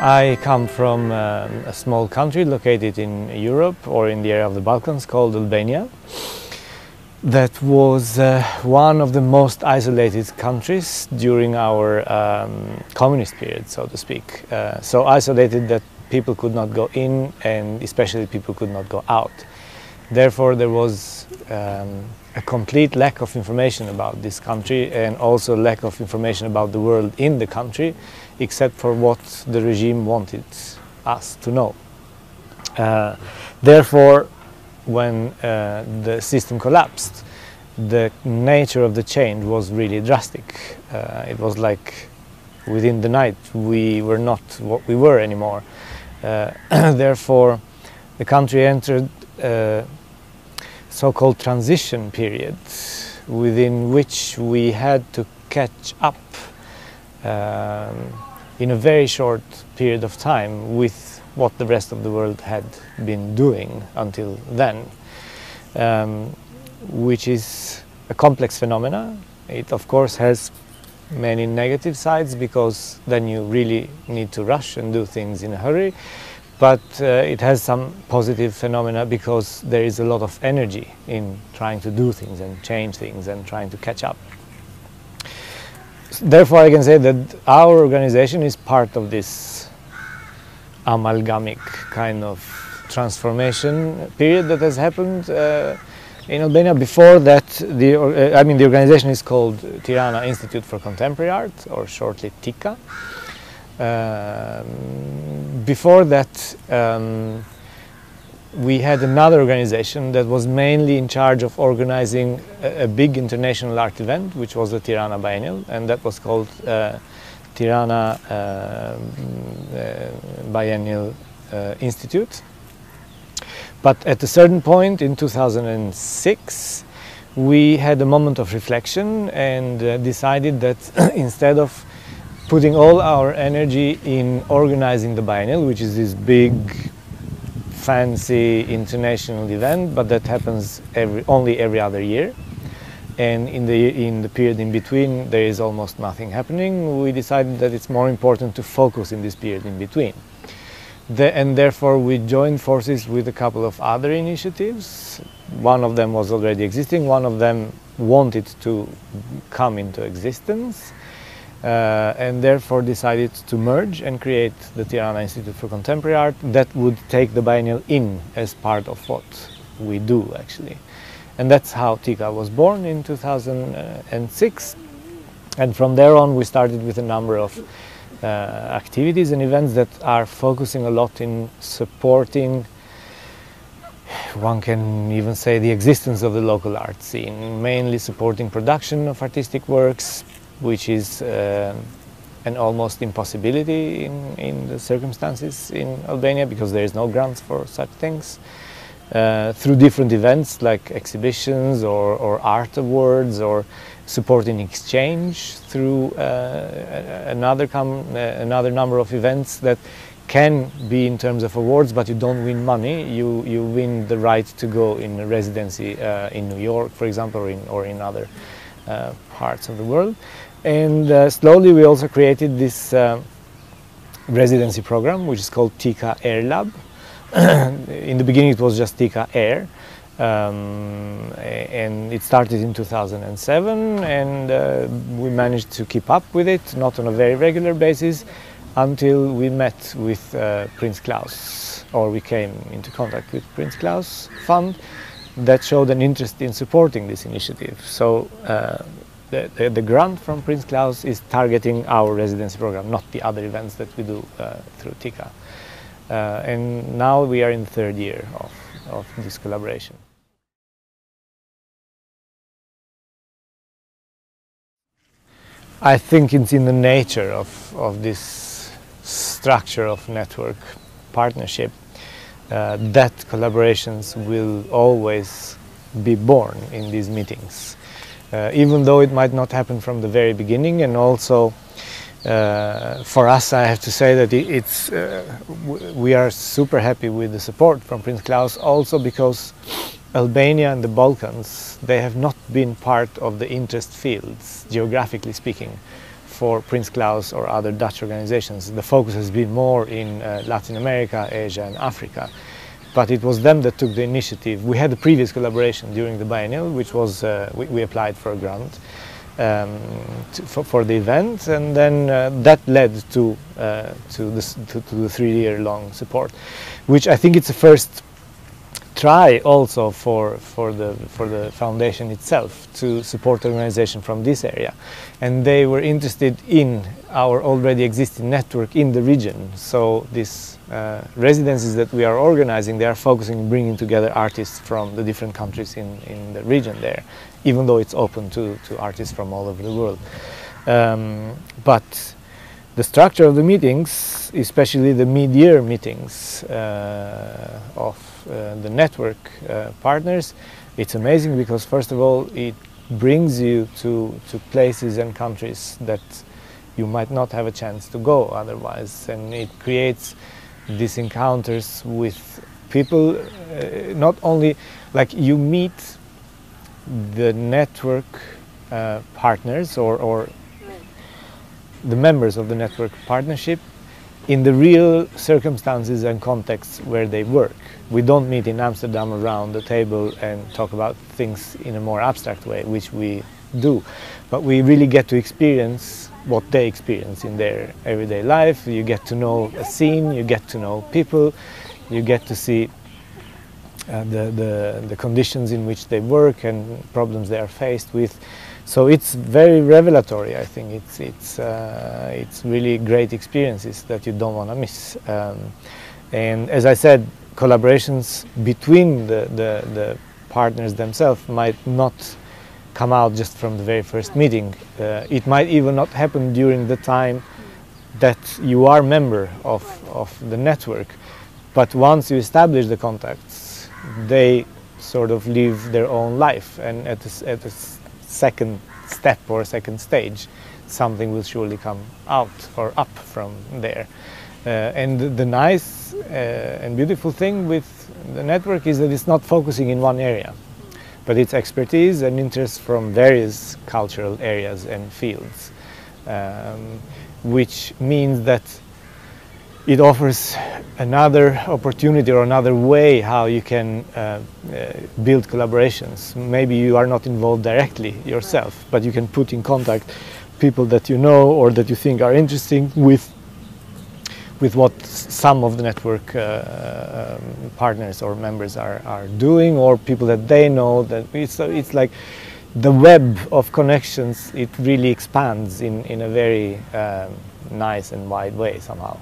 I come from a small country located in Europe, or in the area of the Balkans, called Albania. That was one of the most isolated countries during our communist period, so to speak. So isolated that people could not go in, and especially people could not go out. Therefore, there was a complete lack of information about this country, and also lack of information about the world in the country, except for what the regime wanted us to know. Therefore, when the system collapsed, the nature of the change was really drastic. It was like within the night we were not what we were anymore. Therefore, the country entered a so-called transition period, within which we had to catch up in a very short period of time with what the rest of the world had been doing until then, which is a complex phenomena. It of course has many negative sides, because then you really need to rush and do things in a hurry, but it has some positive phenomena, because there is a lot of energy in trying to do things and change things and trying to catch up. Therefore, I can say that our organization is part of this amalgamic kind of transformation period that has happened in Albania. Before that, the organization is called Tirana Institute for Contemporary Art, or shortly TICA. Before that, we had another organization that was mainly in charge of organizing a big international art event, which was the Tirana Biennial, and that was called Tirana Biennial Institute. But at a certain point in 2006, we had a moment of reflection and decided that instead of putting all our energy in organizing the biennial, which is this big, fancy international event, but that happens only every other year, and in the period in between there is almost nothing happening, we decided that it's more important to focus in this period in between. And therefore we joined forces with a couple of other initiatives. One of them was already existing, one of them wanted to come into existence, and therefore decided to merge and create the Tirana Institute for Contemporary Art that would take the biennial in as part of what we do, actually. And that's how TICA was born in 2006. And from there on we started with a number of activities and events that are focusing a lot in supporting, one can even say, the existence of the local art scene, mainly supporting production of artistic works, which is an almost impossibility in the circumstances in Albania, because there is no grants for such things, through different events like exhibitions or art awards, or supporting exchange through another number of events that can be in terms of awards, but you don't win money, you win the right to go in a residency in New York, for example, or in other parts of the world. And slowly we also created this residency program, which is called TICA Air Lab. In the beginning it was just TICA Air, and it started in 2007, and we managed to keep up with it, not on a very regular basis, until we met with Prince Claus, or we came into contact with Prince Claus Fund, that showed an interest in supporting this initiative. So the grant from Prince Claus is targeting our residency program, not the other events that we do through TICA. And now we are in the third year of this collaboration. I think it's in the nature of this structure of network partnership that collaborations will always be born in these meetings. Even though it might not happen from the very beginning, and also for us, I have to say that we are super happy with the support from Prince Claus, also because Albania and the Balkans, they have not been part of the interest fields, geographically speaking, for Prince Claus or other Dutch organizations. The focus has been more in Latin America, Asia and Africa. But it was them that took the initiative. We had a previous collaboration during the biennial, which was, we applied for a grant for the event, and then that led to the 3-year-long support, which I think it's a first try also for the foundation itself to support the organization from this area. And they were interested in our already existing network in the region. So these residencies that we are organizing, they are focusing on bringing together artists from the different countries in the region there, even though it's open to artists from all over the world. But the structure of the meetings, especially the mid-year meetings of the network partners, it's amazing because first of all it brings you to places and countries that you might not have a chance to go otherwise, and it creates these encounters with people. Not only like you meet the network partners or the members of the network partnership in the real circumstances and contexts where they work. We don't meet in Amsterdam around the table and talk about things in a more abstract way, which we do, but we really get to experience what they experience in their everyday life. You get to know a scene, you get to know people, you get to see the conditions in which they work and problems they are faced with. So it's very revelatory. I think it's really great experiences that you don't want to miss. And as I said, collaborations between the partners themselves might not come out just from the very first meeting. It might even not happen during the time that you are member of the network. But once you establish the contacts, they sort of live their own life, and at a second step or a second stage, something will surely come out or up from there. And the nice and beautiful thing with the network is that it's not focusing in one area, but it's expertise and interest from various cultural areas and fields, which means that it offers another opportunity or another way how you can build collaborations. Maybe you are not involved directly yourself, but you can put in contact people that you know or that you think are interesting with what some of the network partners or members are doing, or people that they know. That it's like the web of connections. It really expands in a very nice and wide way somehow.